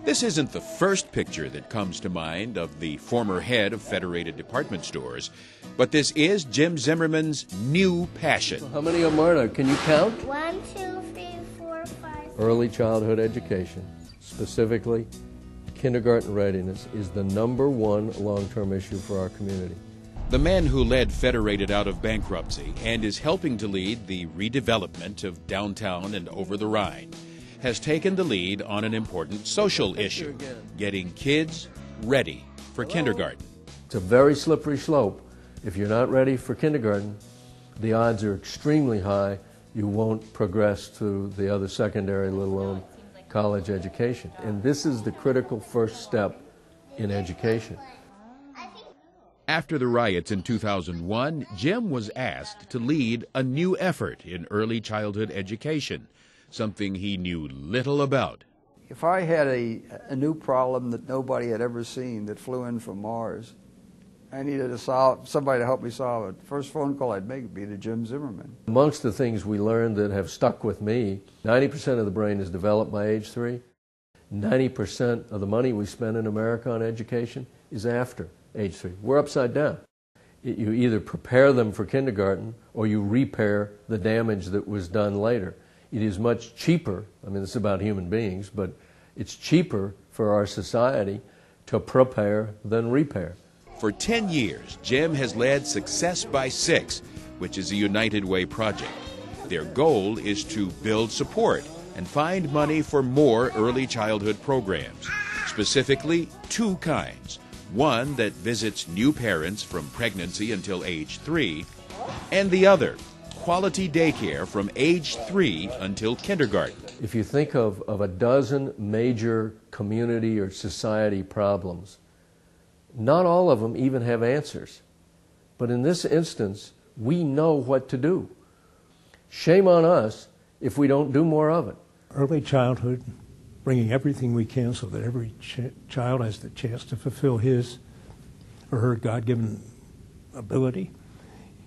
This isn't the first picture that comes to mind of the former head of Federated Department Stores, but this is Jim Zimmerman's new passion. How many of them are there? Can you count? 1, 2, 3, 4, 5. Early childhood education, specifically kindergarten readiness, is the #1 long-term issue for our community. The man who led Federated out of bankruptcy and is helping to lead the redevelopment of downtown and over the Rhine has taken the lead on an important social issue, getting kids ready for kindergarten. It's a very slippery slope. If you're not ready for kindergarten, the odds are extremely high you won't progress to the other secondary, let alone college education. And this is the critical first step in education. After the riots in 2001, Jim was asked to lead a new effort in early childhood education, something he knew little about. If I had a new problem that nobody had ever seen that flew in from Mars, I needed to somebody to help me solve it. First phone call I'd make would be to Jim Zimmerman. Amongst the things we learned that have stuck with me, 90% of the brain is developed by age 3. 90% of the money we spend in America on education is after age 3. We're upside down. You either prepare them for kindergarten or you repair the damage that was done later. It is much cheaper, I mean, it's about human beings, but it's cheaper for our society to prepare than repair. For 10 years, Jim has led Success by 6, which is a United Way project. Their goal is to build support and find money for more early childhood programs, specifically 2 kinds. One that visits new parents from pregnancy until age 3, and the other, quality daycare from age 3 until kindergarten. If you think of a dozen major community or society problems, not all of them even have answers. But in this instance, we know what to do. Shame on us if we don't do more of it. Early childhood, bringing everything we can so that every child has the chance to fulfill his or her God-given ability,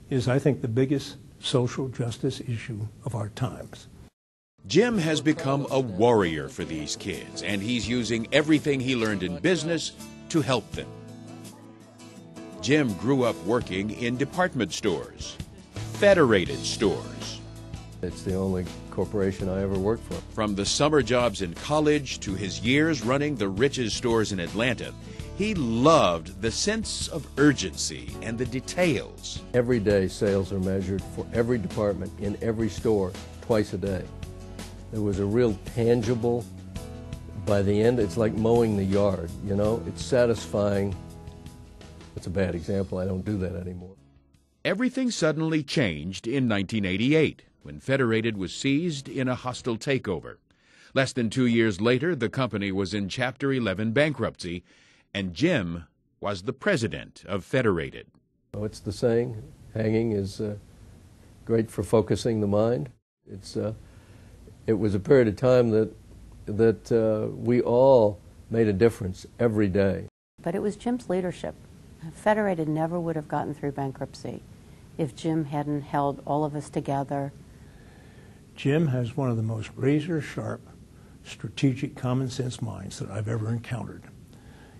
is, I think, the biggest social justice issue of our times. Jim has become a warrior for these kids, and he's using everything he learned in business to help them. Jim grew up working in department stores, Federated Stores. It's the only corporation I ever worked for. From the summer jobs in college to his years running the Riches stores in Atlanta, he loved the sense of urgency and the details. Every day sales are measured for every department in every store twice a day. There was a real tangible, by the end it's like mowing the yard, you know, it's satisfying. It's a bad example, I don't do that anymore. Everything suddenly changed in 1988 when Federated was seized in a hostile takeover. Less than 2 years later, the company was in Chapter 11 bankruptcy, and Jim was the president of Federated. It's the saying, hanging is great for focusing the mind. It was a period of time that we all made a difference every day. But it was Jim's leadership. Federated never would have gotten through bankruptcy if Jim hadn't held all of us together. Jim has one of the most razor-sharp, strategic, common-sense minds that I've ever encountered.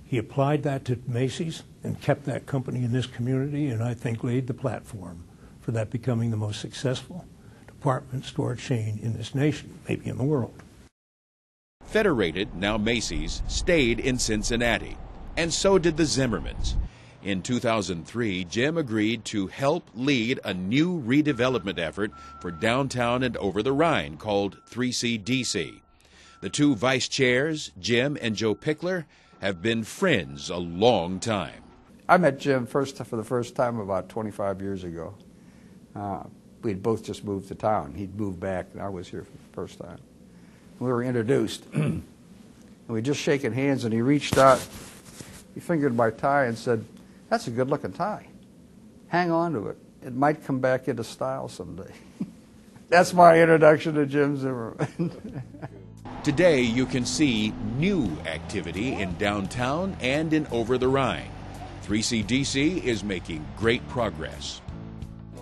He applied that to Macy's and kept that company in this community, and I think laid the platform for that becoming the most successful department store chain in this nation, maybe in the world. Federated, now Macy's, stayed in Cincinnati, and so did the Zimmermans. In 2003, Jim agreed to help lead a new redevelopment effort for downtown and over the Rhine called 3CDC. The 2 vice chairs, Jim and Joe Pickler, have been friends a long time. I met Jim for the first time about 25 years ago. We'd both just moved to town. He'd moved back, and I was here for the first time. We were introduced, and we'd just shaken hands, and he reached out, he fingered my tie and said, "That's a good-looking tie. Hang on to it. It might come back into style someday." That's my introduction to Jim Zimmerman. Today, you can see new activity in downtown and in over the Rhine. 3CDC is making great progress.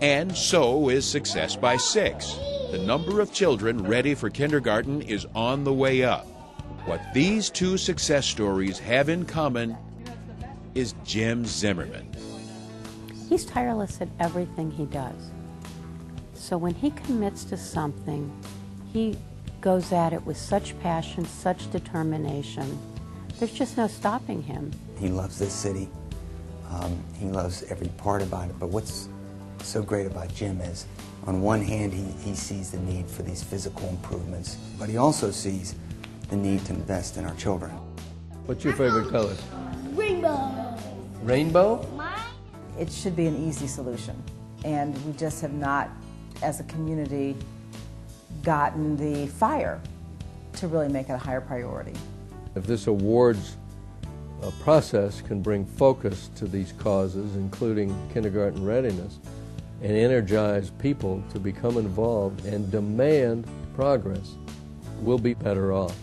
And so is Success by 6. The number of children ready for kindergarten is on the way up. What these two success stories have in common is Jim Zimmerman. He's tireless at everything he does. So when he commits to something, he goes at it with such passion, such determination. There's just no stopping him. He loves this city. He loves every part about it. But what's so great about Jim is, on one hand, he sees the need for these physical improvements, but he also sees the need to invest in our children. What's your favorite color? Rainbow. Rainbow? It should be an easy solution, and we just have not, as a community, gotten the fire to really make it a higher priority. If this awards process can bring focus to these causes, including kindergarten readiness, and energize people to become involved and demand progress, we'll be better off.